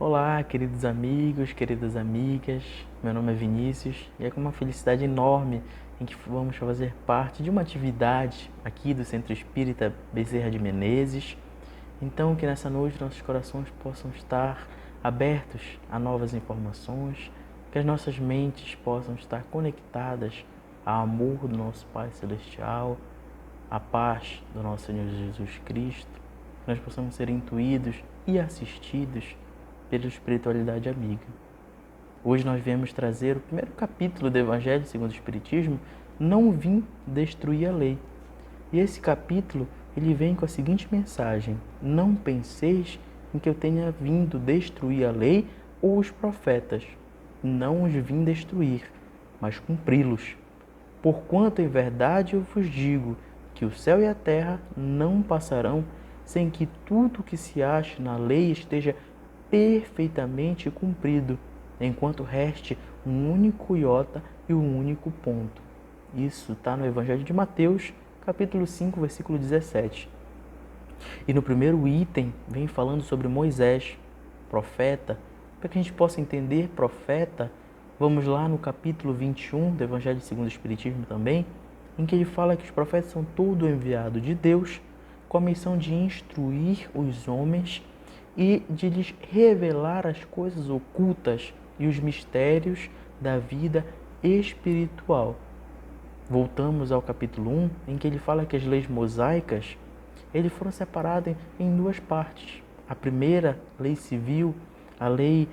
Olá, queridos amigos, queridas amigas. Meu nome é Vinícius e é com uma felicidade enorme em que vamos fazer parte de uma atividade aqui do Centro Espírita Bezerra de Menezes. Então, que nessa noite nossos corações possam estar abertos a novas informações, que as nossas mentes possam estar conectadas ao amor do nosso Pai Celestial, à paz do nosso Senhor Jesus Cristo, que nós possamos ser intuídos e assistidos pela espiritualidade amiga. Hoje nós viemos trazer o primeiro capítulo do Evangelho segundo o Espiritismo, Não Vim Destruir a Lei. E esse capítulo, ele vem com a seguinte mensagem: não penseis em que eu tenha vindo destruir a lei ou os profetas. Não os vim destruir, mas cumpri-los. Porquanto em verdade eu vos digo que o céu e a terra não passarão sem que tudo que se ache na lei esteja perfeitamente cumprido, enquanto reste um único iota e um único ponto. Isso está no Evangelho de Mateus, capítulo 5, versículo 17. E no primeiro item vem falando sobre Moisés, profeta. Para que a gente possa entender profeta, vamos lá no capítulo 21 do Evangelho segundo o Espiritismo também, em que ele fala que os profetas são todo enviado de Deus com a missão de instruir os homens e de lhes revelar as coisas ocultas e os mistérios da vida espiritual. Voltamos ao capítulo 1, em que ele fala que as leis mosaicas foram separadas em duas partes. A primeira, lei civil, a lei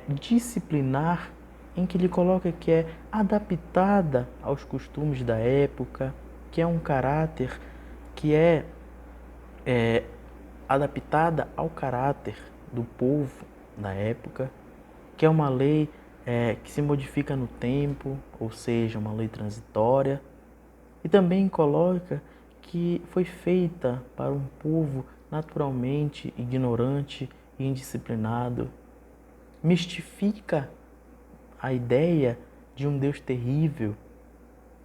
disciplinar, em que ele coloca que é adaptada aos costumes da época, que é um caráter que é adaptada ao caráter do povo da época, que é uma lei que se modifica no tempo, ou seja, uma lei transitória, e também coloca que foi feita para um povo naturalmente ignorante e indisciplinado. Mistifica a ideia de um Deus terrível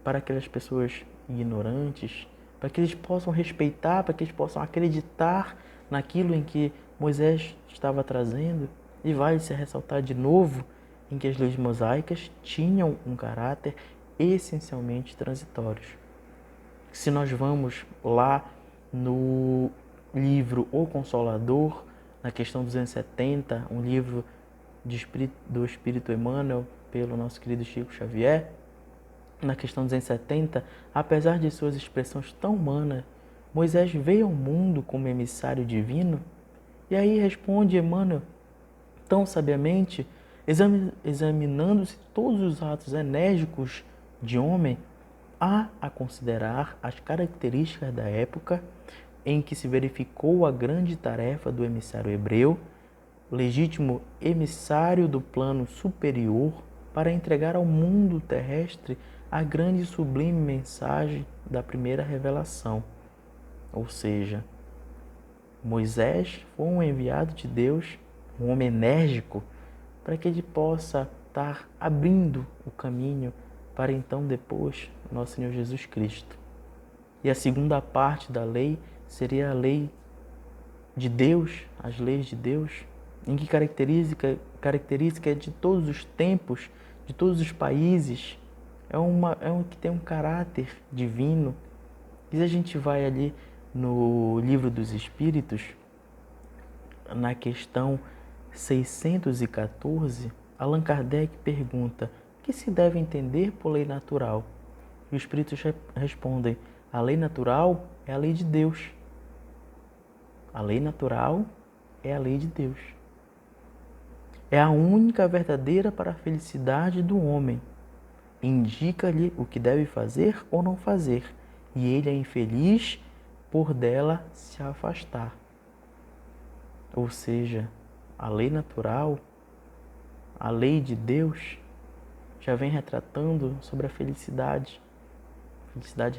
para aquelas pessoas ignorantes, para que eles possam respeitar, para que eles possam acreditar naquilo em que Moisés estava trazendo. E vai se ressaltar de novo em que as leis mosaicas tinham um caráter essencialmente transitório. Se nós vamos lá no livro O Consolador, na questão 270, um livro do Espírito Emmanuel, pelo nosso querido Chico Xavier, na questão 270, apesar de suas expressões tão humanas, Moisés veio ao mundo como emissário divino? E aí responde Emmanuel, tão sabiamente, examinando-se todos os atos enérgicos de homem, há a considerar as características da época em que se verificou a grande tarefa do emissário hebreu, legítimo emissário do plano superior, para entregar ao mundo terrestre a grande e sublime mensagem da primeira revelação. Ou seja, Moisés foi um enviado de Deus, um homem enérgico, para que ele possa estar abrindo o caminho para então depois nosso Senhor Jesus Cristo. E a segunda parte da lei seria a lei de Deus, as leis de Deus, em que característica é de todos os tempos, de todos os países, é um que tem um caráter divino. E se a gente vai ali no Livro dos Espíritos, na questão 614, Allan Kardec pergunta: o que se deve entender por lei natural? E os espíritos respondem: a lei natural é a lei de Deus. A lei natural é a lei de Deus. É a única verdadeira para a felicidade do homem. Indica-lhe o que deve fazer ou não fazer, e ele é infeliz por dela se afastar. Ou seja, a lei natural, a lei de Deus, já vem retratando sobre a felicidade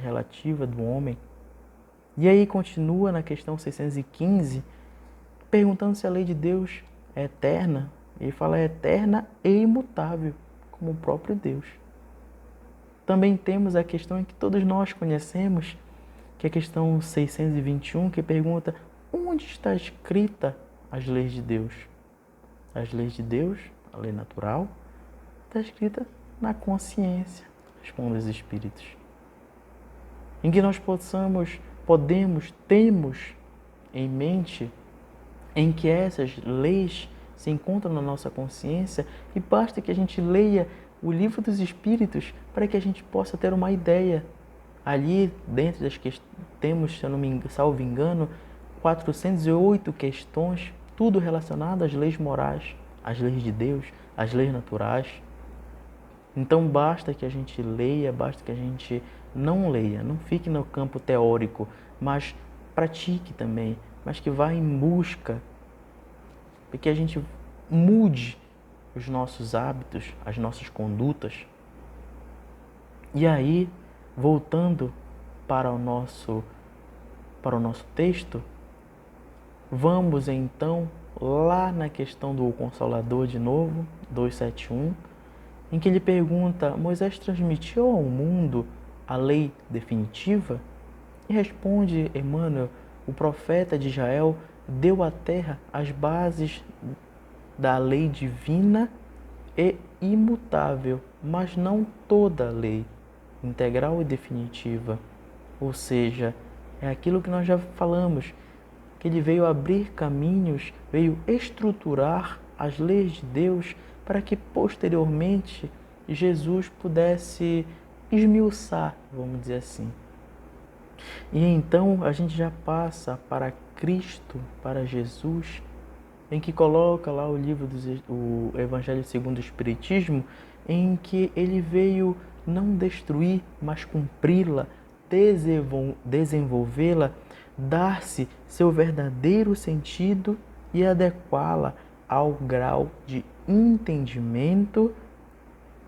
relativa do homem. E aí continua na questão 615, perguntando se a lei de Deus é eterna. Ele fala é eterna e imutável, como o próprio Deus. Também temos a questão em que todos nós conhecemos, que é a questão 621, que pergunta: onde está escrita as leis de Deus? as leis de Deus, a lei natural, está escrita na consciência, respondem os Espíritos. Em que nós temos em mente em que essas leis se encontram na nossa consciência e basta que a gente leia o Livro dos Espíritos para que a gente possa ter uma ideia. Ali, dentro das questões, temos, se eu não me salvo engano, 408 questões, tudo relacionado às leis morais, às leis de Deus, às leis naturais. Então basta que a gente leia, basta que a gente não leia, não fique no campo teórico, mas pratique também, mas que vá em busca, para que a gente mude os nossos hábitos, as nossas condutas. E aí, voltando para o nosso texto, vamos então lá na questão do Consolador de novo, 271, em que ele pergunta: Moisés transmitiu ao mundo a lei definitiva? E responde Emmanuel: o profeta de Israel deu à terra as bases da lei divina e imutável, mas não toda a lei, integral e definitiva. Ou seja, é aquilo que nós já falamos, que ele veio abrir caminhos, veio estruturar as leis de Deus para que posteriormente Jesus pudesse esmiuçar, vamos dizer assim. E então a gente já passa para Cristo, para Jesus, em que coloca lá o Evangelho segundo o Espiritismo, em que ele veio não destruir, mas cumpri-la, desenvolvê-la, dar-se seu verdadeiro sentido e adequá-la ao grau de entendimento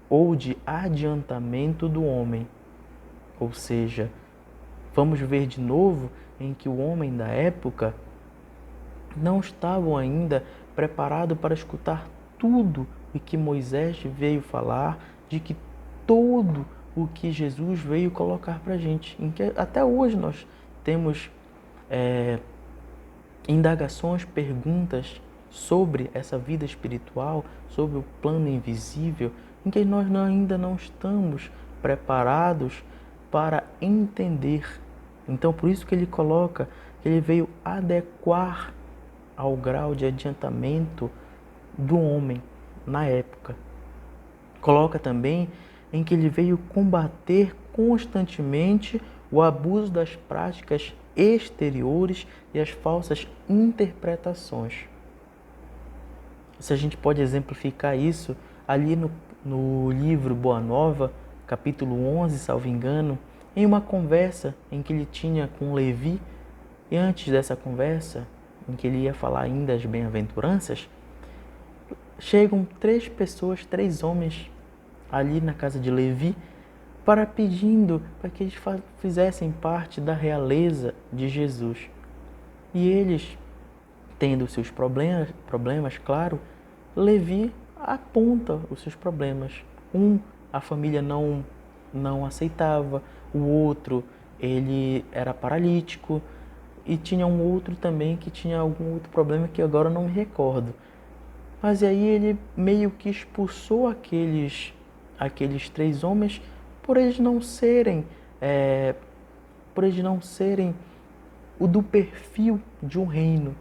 ou de adiantamento do homem. Ou seja, vamos ver de novo em que o homem da época não estavam ainda preparados para escutar tudo o que Moisés veio falar, de que todo o que Jesus veio colocar para a gente. Em que até hoje nós temos indagações, perguntas sobre essa vida espiritual, sobre o plano invisível, em que nós ainda não estamos preparados para entender. Então, por isso que ele coloca que ele veio adequar ao grau de adiantamento do homem na época. Coloca também em que ele veio combater constantemente o abuso das práticas exteriores e as falsas interpretações. Se a gente pode exemplificar isso ali no livro Boa Nova, capítulo 11, salvo engano, em uma conversa em que ele tinha com Levi, e antes dessa conversa, em que ele ia falar ainda as bem-aventuranças, chegam 3 pessoas, 3 homens ali na casa de Levi, pedindo para que eles fizessem parte da realeza de Jesus. E eles, tendo seus problemas, claro, Levi aponta os seus problemas. A família não aceitava, o outro, ele era paralítico, e tinha um outro também que tinha algum outro problema que agora não me recordo. Mas aí ele meio que expulsou aqueles 3 homens por eles não serem o do perfil de um reino,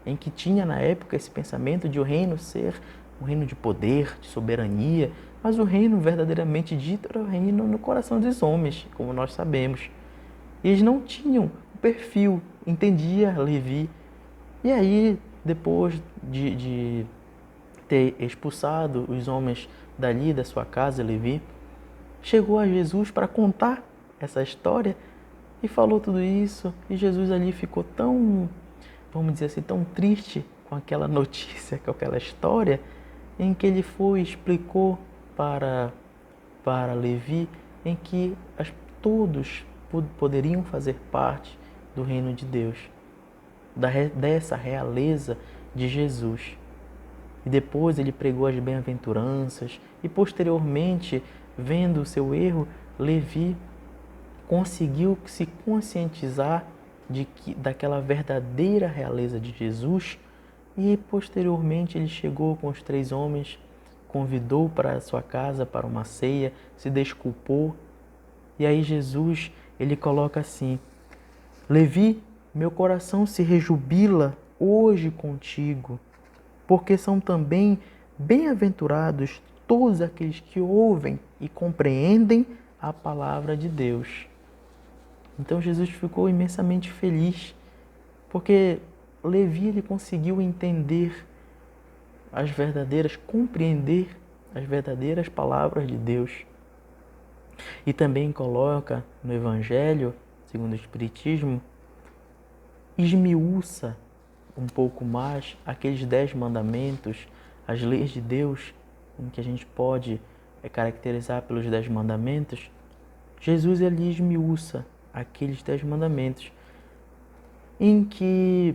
em que tinha na época esse pensamento de o reino ser um reino de poder, de soberania, mas o reino verdadeiramente dito era o reino no coração dos homens, como nós sabemos. E eles não tinham o perfil, entendia Levi. E aí, depois de ter expulsado os homens dali da sua casa, Levi, chegou a Jesus para contar essa história e falou tudo isso. E Jesus ali ficou tão, vamos dizer assim, tão triste com aquela notícia, com aquela história, em que ele explicou para Levi em que todos poderiam fazer parte do reino de Deus, dessa realeza de Jesus. E depois ele pregou as bem-aventuranças e posteriormente, vendo o seu erro, Levi conseguiu se conscientizar daquela verdadeira realeza de Jesus E posteriormente ele chegou com os 3 homens, convidou para a sua casa para uma ceia, se desculpou. E aí Jesus, ele coloca assim: Levi, meu coração se rejubila hoje contigo, porque são também bem-aventurados todos aqueles que ouvem e compreendem a palavra de Deus. Então Jesus ficou imensamente feliz, porque Levi ele conseguiu compreender as verdadeiras palavras de Deus. E também coloca no Evangelho, segundo o Espiritismo, esmiuça um pouco mais aqueles 10 mandamentos, as leis de Deus, em que a gente pode caracterizar pelos 10 mandamentos. Jesus ali esmiuça aqueles 10 mandamentos, em que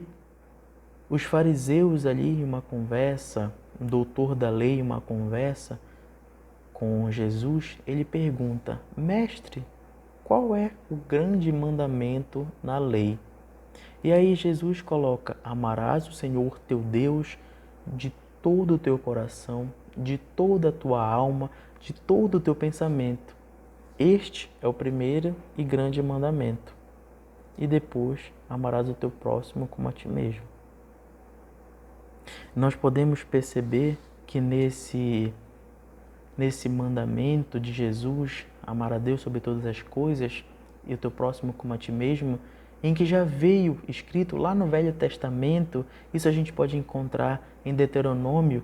os fariseus ali em uma conversa, um doutor da lei em uma conversa com Jesus, ele pergunta: Mestre, qual é o grande mandamento na lei? E aí Jesus coloca: amarás o Senhor teu Deus de todo o teu coração, de toda a tua alma, de todo o teu pensamento. Este é o primeiro e grande mandamento. E depois, amarás o teu próximo como a ti mesmo. Nós podemos perceber que nesse mandamento de Jesus, amar a Deus sobre todas as coisas e o teu próximo como a ti mesmo, em que já veio escrito lá no Velho Testamento, isso a gente pode encontrar em Deuteronômio,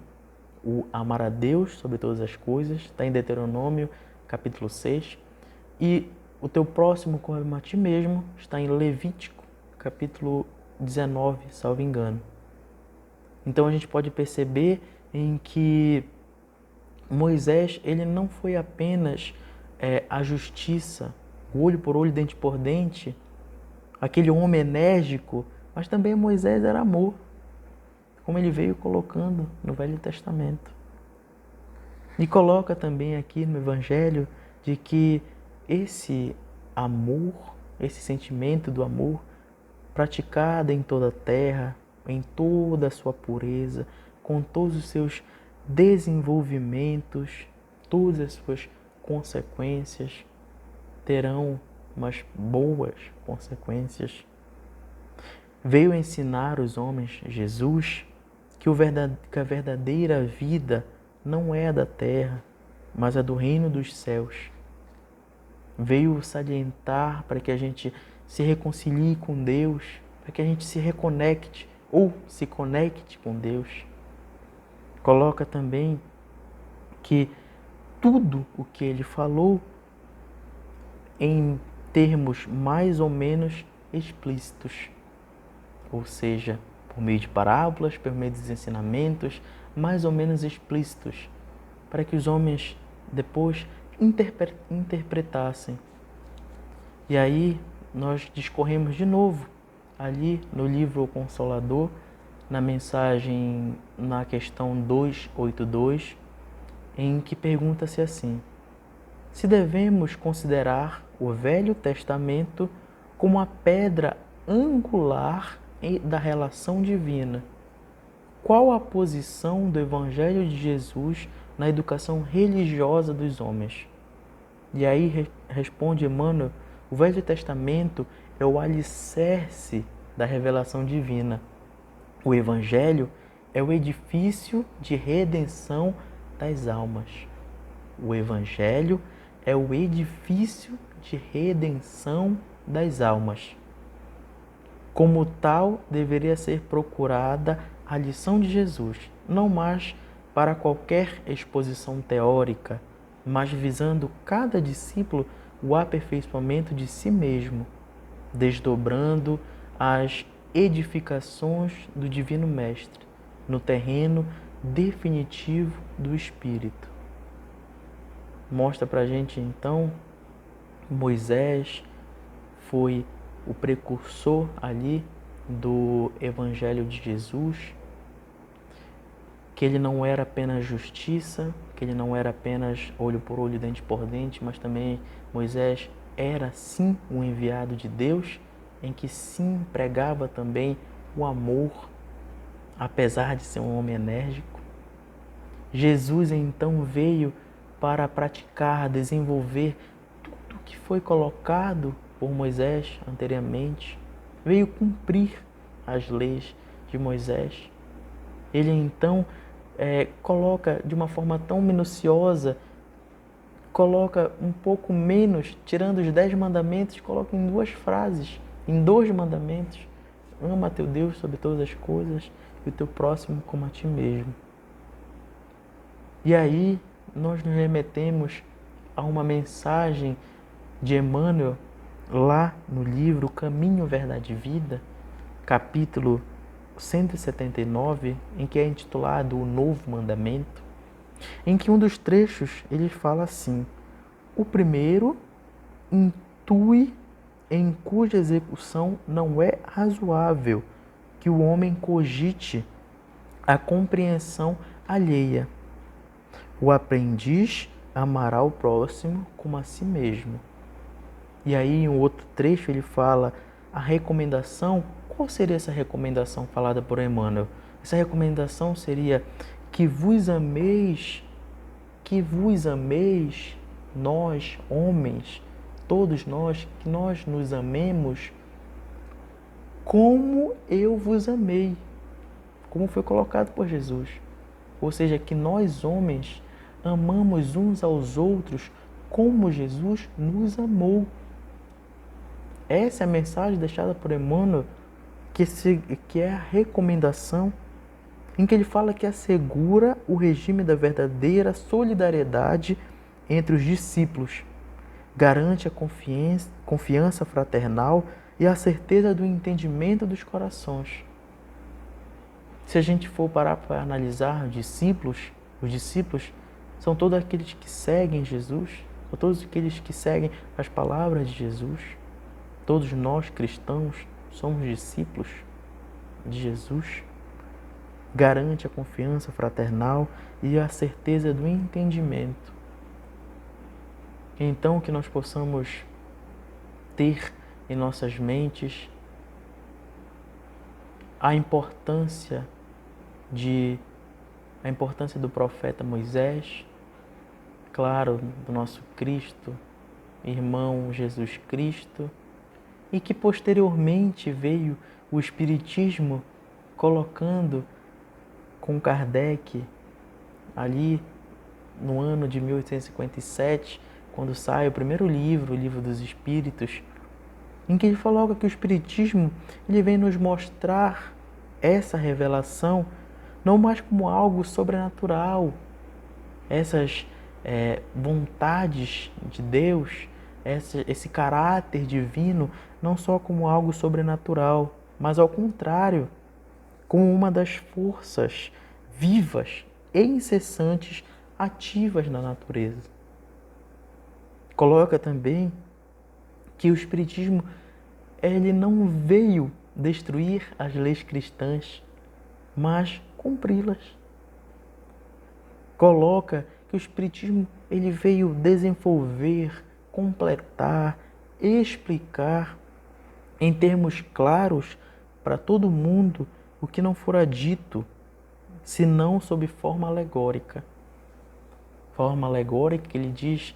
o amar a Deus sobre todas as coisas, está em Deuteronômio, capítulo 6, e o teu próximo como a ti mesmo está em Levítico, capítulo 19, salvo engano. Então a gente pode perceber em que Moisés, ele não foi apenas a justiça, olho por olho, dente por dente, aquele homem enérgico, mas também Moisés era amor, como ele veio colocando no Velho Testamento. E coloca também aqui no Evangelho de que esse amor, esse sentimento do amor, praticado em toda a terra, em toda a sua pureza, com todos os seus desenvolvimentos, todas as suas consequências, terão umas boas consequências. Veio ensinar os homens, Jesus, que a verdadeira vida não é a da terra, mas a do reino dos céus. Veio salientar para que a gente se reconcilie com Deus, para que a gente se reconecte ou se conecte com Deus. Coloca também que tudo o que ele falou em termos mais ou menos explícitos, ou seja, por meio de parábolas, por meio dos ensinamentos mais ou menos explícitos, para que os homens depois interpretassem. E aí nós discorremos de novo ali no livro O Consolador, na mensagem, na questão 282, em que pergunta-se assim: se devemos considerar o Velho Testamento como a pedra angular da relação divina, qual a posição do Evangelho de Jesus na educação religiosa dos homens? E aí responde Emmanuel: o Velho Testamento é o alicerce da revelação divina. O Evangelho é o edifício de redenção das almas. O Evangelho é o edifício de redenção das almas. Como tal, deveria ser procurada a lição de Jesus, não mais para qualquer exposição teórica, mas visando cada discípulo o aperfeiçoamento de si mesmo, desdobrando as edificações do Divino Mestre no terreno definitivo do Espírito. Mostra pra gente então, Moisés foi o precursor ali do Evangelho de Jesus, que ele não era apenas justiça, que ele não era apenas olho por olho, dente por dente, mas também Moisés era sim um enviado de Deus, em que sim pregava também o amor, apesar de ser um homem enérgico. Jesus então veio para praticar, desenvolver tudo que foi colocado por Moisés anteriormente. Veio cumprir as leis de Moisés. Ele então coloca de uma forma tão minuciosa, coloca um pouco menos, tirando os 10 mandamentos, coloca em 2 frases, em 2 mandamentos. Ama teu Deus sobre todas as coisas e o teu próximo como a ti mesmo. E aí nós nos remetemos a uma mensagem de Emmanuel lá no livro Caminho, Verdade e Vida, capítulo 179, em que é intitulado O Novo Mandamento, em que um dos trechos ele fala assim: o primeiro intui em cuja execução não é razoável que o homem cogite a compreensão alheia. O aprendiz amará o próximo como a si mesmo. E aí, em um outro trecho, ele fala a recomendação. Qual seria essa recomendação falada por Emmanuel? Essa recomendação seria que vos ameis, nós, homens, todos nós, que nós nos amemos como eu vos amei, como foi colocado por Jesus. Ou seja, que nós, homens, amamos uns aos outros como Jesus nos amou. Essa é a mensagem deixada por Emmanuel, que é a recomendação, em que ele fala que assegura o regime da verdadeira solidariedade entre os discípulos, garante a confiança fraternal e a certeza do entendimento dos corações. Se a gente for parar para analisar os discípulos são todos aqueles que seguem Jesus, são todos aqueles que seguem as palavras de Jesus. Todos nós cristãos somos discípulos de Jesus. Garante a confiança fraternal e a certeza do entendimento. Então, que nós possamos ter em nossas mentes a importância do profeta Moisés, claro, do nosso Cristo, irmão Jesus Cristo, e que posteriormente veio o Espiritismo colocando com Kardec, ali no ano de 1857, quando sai o primeiro livro, o Livro dos Espíritos, em que ele coloca que o Espiritismo ele vem nos mostrar essa revelação não mais como algo sobrenatural, essas vontades de Deus, esse caráter divino, não só como algo sobrenatural, mas ao contrário, como uma das forças vivas e incessantes ativas na natureza. Coloca também que o Espiritismo ele não veio destruir as leis cristãs, mas cumpri-las. Coloca que o Espiritismo ele veio desenvolver, completar, explicar em termos claros para todo mundo o que não fora dito, senão sob forma alegórica. Forma alegórica, ele diz,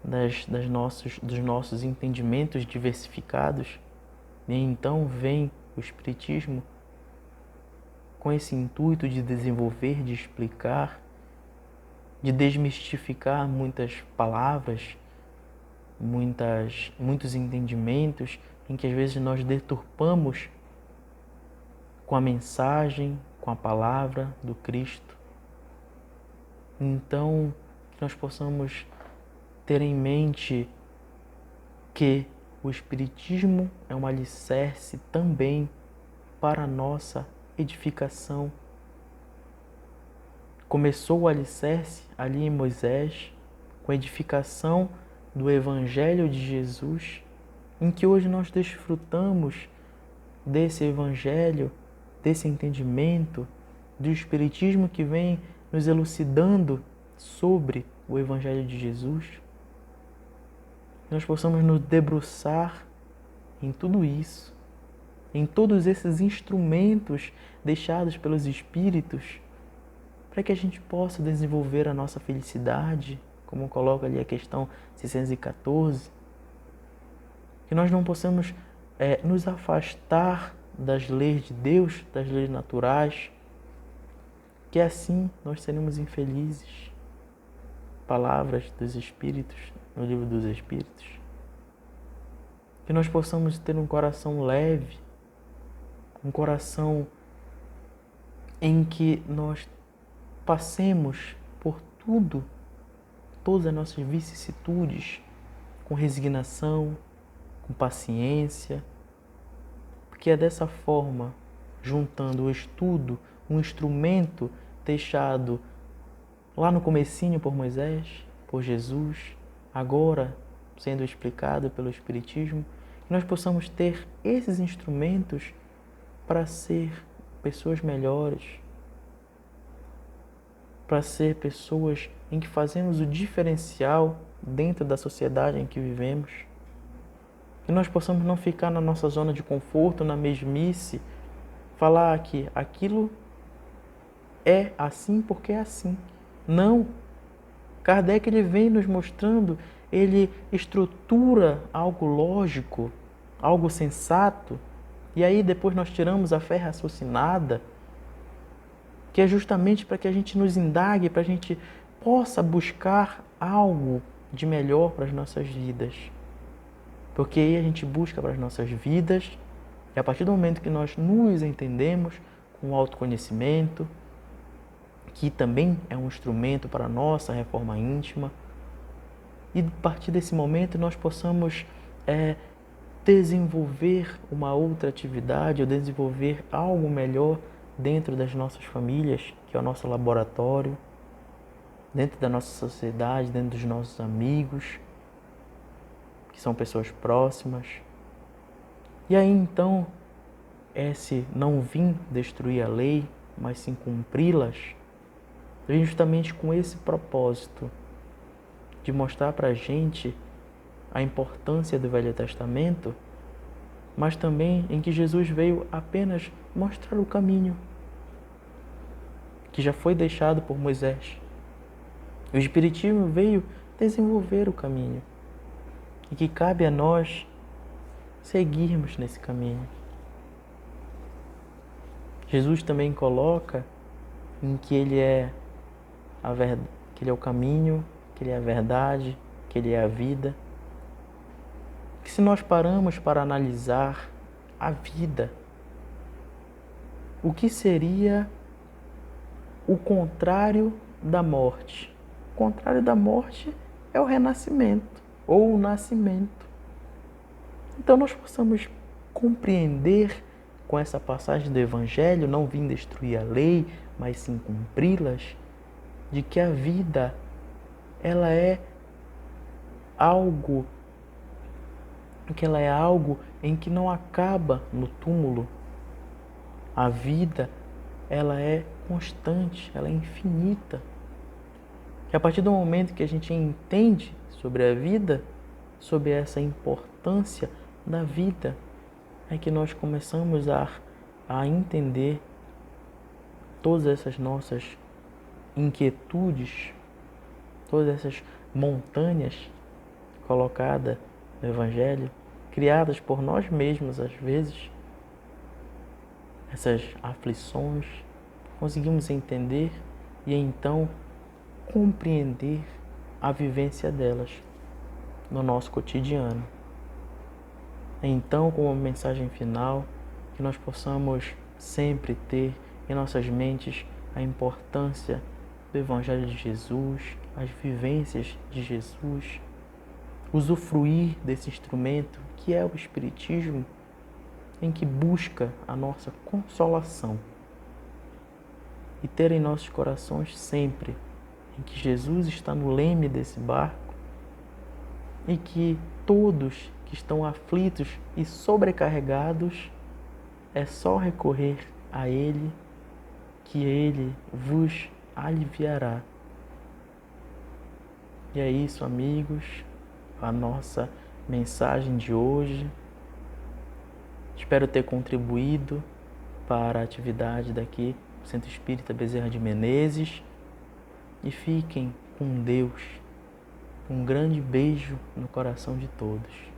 dos nossos entendimentos diversificados. E então vem o Espiritismo com esse intuito de desenvolver, de explicar, de desmistificar muitas palavras, muitos entendimentos em que às vezes nós deturpamos com a mensagem, com a palavra do Cristo. Então, que nós possamos ter em mente que o Espiritismo é um alicerce também para a nossa edificação. Começou o alicerce ali em Moisés, com a edificação do Evangelho de Jesus, em que hoje nós desfrutamos desse Evangelho, desse entendimento, do Espiritismo que vem nos elucidando sobre o Evangelho de Jesus. Nós possamos nos debruçar em tudo isso em todos esses instrumentos deixados pelos Espíritos, para que a gente possa desenvolver a nossa felicidade, como coloca ali a questão 614, que nós não possamos nos afastar das leis de Deus, das leis naturais, que assim nós seremos infelizes. Palavras dos Espíritos, no livro dos Espíritos. Que nós possamos ter um coração leve, um coração em que nós passemos por tudo, todas as nossas vicissitudes, com resignação, com paciência, porque é dessa forma, juntando o estudo, um instrumento deixado lá no comecinho por Moisés, por Jesus, agora sendo explicado pelo Espiritismo, que nós possamos ter esses instrumentos para ser pessoas melhores, para ser pessoas em que fazemos o diferencial dentro da sociedade em que vivemos. Que nós possamos não ficar na nossa zona de conforto, na mesmice, falar que aquilo é assim porque é assim. Não. Kardec ele vem nos mostrando, ele estrutura algo lógico, algo sensato, e aí depois nós tiramos a fé raciocinada, que é justamente para que a gente nos indague, para a gente possa buscar algo de melhor para as nossas vidas. Porque aí a gente busca para as nossas vidas, e a partir do momento que nós nos entendemos com o autoconhecimento, que também é um instrumento para a nossa reforma íntima, e a partir desse momento nós possamos desenvolver uma outra atividade, ou desenvolver algo melhor dentro das nossas famílias, que é o nosso laboratório, dentro da nossa sociedade, dentro dos nossos amigos, que são pessoas próximas. E aí então, esse não vim destruir a lei, mas sim cumpri-las, justamente com esse propósito de mostrar para a gente a importância do Velho Testamento, mas também em que Jesus veio apenas mostrar o caminho que já foi deixado por Moisés. O Espiritismo veio desenvolver o caminho e que cabe a nós seguirmos nesse caminho. Jesus também coloca em que Ele é que Ele é o caminho, que Ele é a verdade, que Ele é a vida. Que se nós paramos para analisar a vida, o que seria o contrário da morte? O contrário da morte é o renascimento ou o nascimento. Então nós possamos compreender com essa passagem do Evangelho, não vim destruir a lei, mas sim cumpri-las, de que a vida ela é algo em que não acaba no túmulo. A vida ela é constante, ela é infinita. Que a partir do momento que a gente entende sobre a vida, sobre essa importância da vida, é que nós começamos a entender todas essas nossas inquietudes, todas essas montanhas colocadas no Evangelho, criadas por nós mesmos às vezes, essas aflições, conseguimos entender e então compreender a vivência delas no nosso cotidiano. Então, como mensagem final, que nós possamos sempre ter em nossas mentes a importância do Evangelho de Jesus, as vivências de Jesus, usufruir desse instrumento que é o Espiritismo, em que busca a nossa consolação e ter em nossos corações sempre em que Jesus está no leme desse barco e que todos que estão aflitos e sobrecarregados é só recorrer a Ele, que Ele vos aliviará. E é isso, amigos, a nossa mensagem de hoje. Espero ter contribuído para a atividade daqui do Centro Espírita Bezerra de Menezes. E fiquem com Deus. Um grande beijo no coração de todos.